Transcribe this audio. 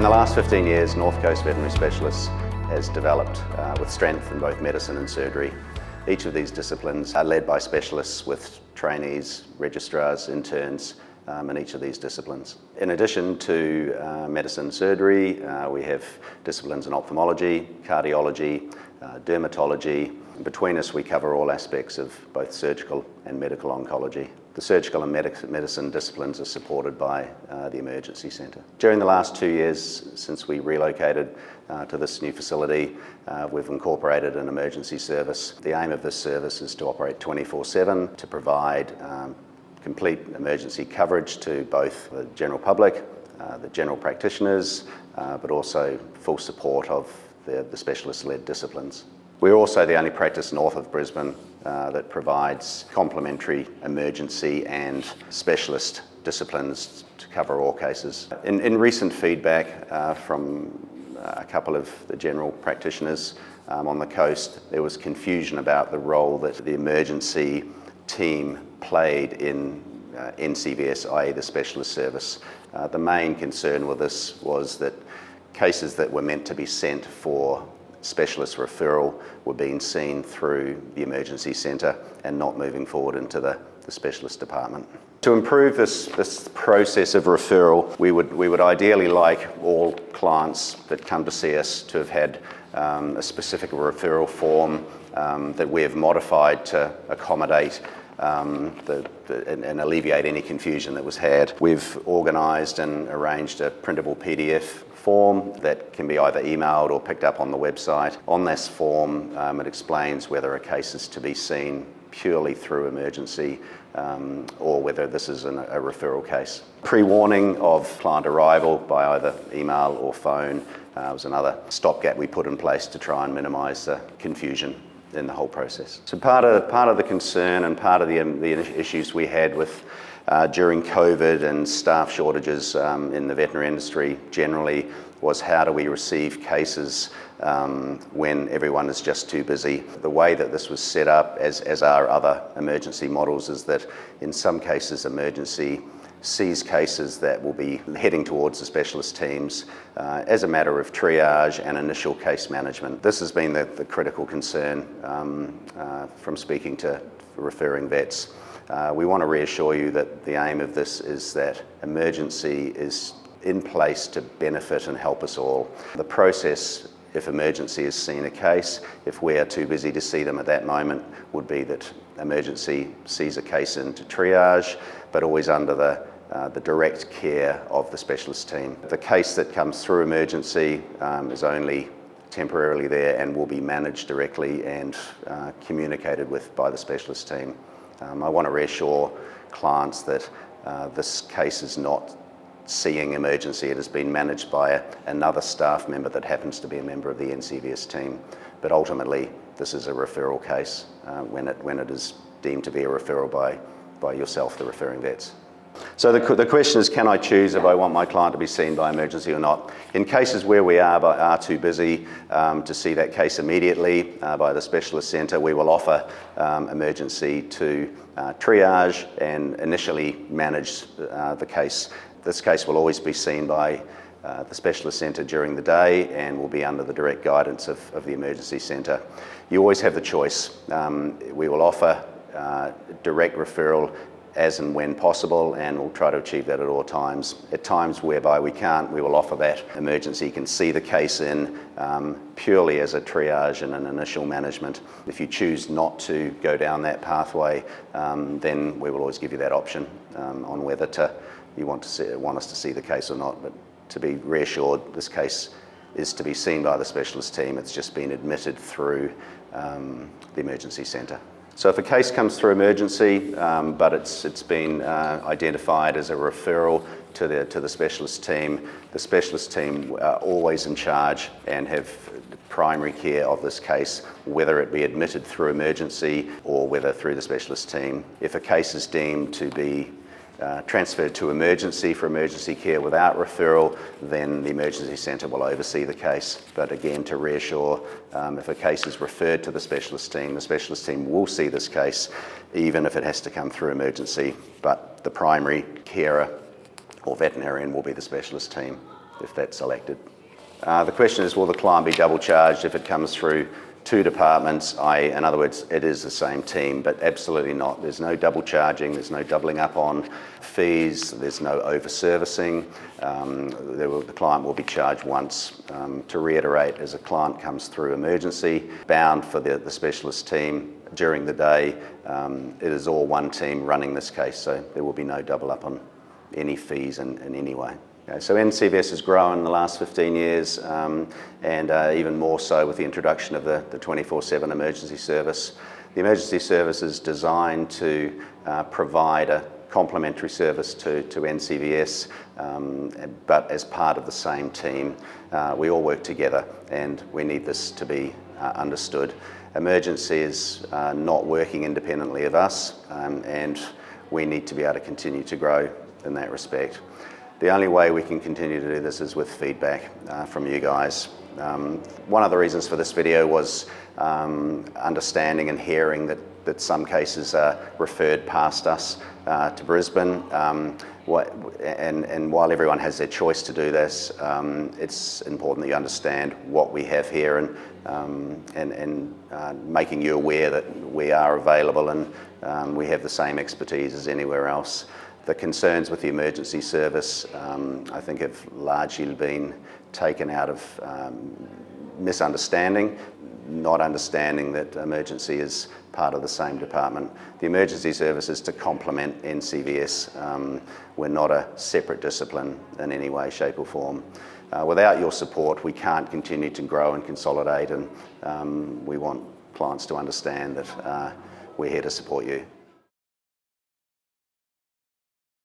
the last 15 years, North Coast Veterinary Specialist has developed with strength in both medicine and surgery. Each of these disciplines are led by specialists with trainees, registrars, interns in each of these disciplines. In addition to medicine and surgery, we have disciplines in ophthalmology, cardiology, dermatology. Between us, we cover all aspects of both surgical and medical oncology. The surgical and medicine disciplines are supported by the emergency centre. During the last 2 years since we relocated to this new facility, we've incorporated an emergency service. The aim of this service is to operate 24/7 to provide complete emergency coverage to both the general public, the general practitioners, but also full support of the specialist-led disciplines. We're also the only practice north of Brisbane that provides complementary emergency and specialist disciplines to cover all cases. In recent feedback from a couple of the general practitioners on the coast, there was confusion about the role that the emergency team played in NCVS, i.e. the specialist service. The main concern with this was that cases that were meant to be sent for specialist referral were being seen through the emergency centre and not moving forward into the specialist department. To improve this process of referral, we would ideally like all clients that come to see us to have had a specific referral form that we have modified to accommodate and alleviate any confusion that was had. We've organised and arranged a printable PDF form that can be either emailed or picked up on the website. On this form, it explains whether a case is to be seen purely through emergency or whether this is a referral case. Pre-warning of client arrival by either email or phone was another stopgap we put in place to try and minimise the confusion in the whole process. So part of the concern and part of the issues we had with during COVID and staff shortages in the veterinary industry generally was how do we receive cases when everyone is just too busy. The way that this was set up, as are other emergency models, is that in some cases emergency sees cases that will be heading towards the specialist teams as a matter of triage and initial case management. This has been the critical concern from speaking to referring vets. We want to reassure you that the aim of this is that emergency is in place to benefit and help us all. The process, if emergency has seen a case, if we are too busy to see them at that moment, would be that emergency sees a case into triage, but always under the direct care of the specialist team. The case that comes through emergency is only temporarily there and will be managed directly and communicated with by the specialist team. I want to reassure clients that this case is not seeing emergency. It has been managed by another staff member that happens to be a member of the NCVS team. But ultimately, this is a referral case when it is deemed to be a referral by yourself, the referring vets. So the question is, can I choose if I want my client to be seen by emergency or not? In cases where we are too busy to see that case immediately by the specialist centre, we will offer emergency to triage and initially manage the case. This case will always be seen by the specialist centre during the day and will be under the direct guidance of the emergency centre. You always have the choice. We will offer direct referral as and when possible, and we'll try to achieve that at all times. At times whereby we can't, we will offer that emergency can see the case in purely as a triage and an initial management. If you choose not to go down that pathway, then we will always give you that option on whether you want us to see the case or not. But to be reassured, this case is to be seen by the specialist team. It's just been admitted through the emergency centre. So if a case comes through emergency, but it's been identified as a referral to the specialist team are always in charge and have primary care of this case, whether it be admitted through emergency or whether through the specialist team. If a case is deemed to be transferred to emergency for emergency care without referral, then the emergency centre will oversee the case. But again, to reassure, if a case is referred to the specialist team will see this case, even if it has to come through emergency, but the primary carer or veterinarian will be the specialist team. if that's selected. The question is, will the client be double charged if it comes through two departments, in other words, it is the same team, but absolutely not. There's no double charging, there's no doubling up on fees, there's no over-servicing. The client will be charged once. To reiterate, as a client comes through emergency, bound for the specialist team during the day, it is all one team running this case, so there will be no double up on any fees in any way. Okay, so NCVS has grown in the last 15 years and even more so with the introduction of the 24/7 emergency service. The emergency service is designed to provide a complementary service to NCVS, but as part of the same team. We all work together and we need this to be understood. Emergency is not working independently of us, and we need to be able to continue to grow in that respect. The only way we can continue to do this is with feedback from you guys. One of the reasons for this video was understanding and hearing that some cases are referred past us to Brisbane. And while everyone has their choice to do this, it's important that you understand what we have here and making you aware that we are available and we have the same expertise as anywhere else. The concerns with the emergency service, I think, have largely been taken out of misunderstanding, not understanding that emergency is part of the same department. The emergency service is to complement NCVS. We're not a separate discipline in any way, shape or form. Without your support, we can't continue to grow and consolidate, and we want clients to understand that we're here to support you.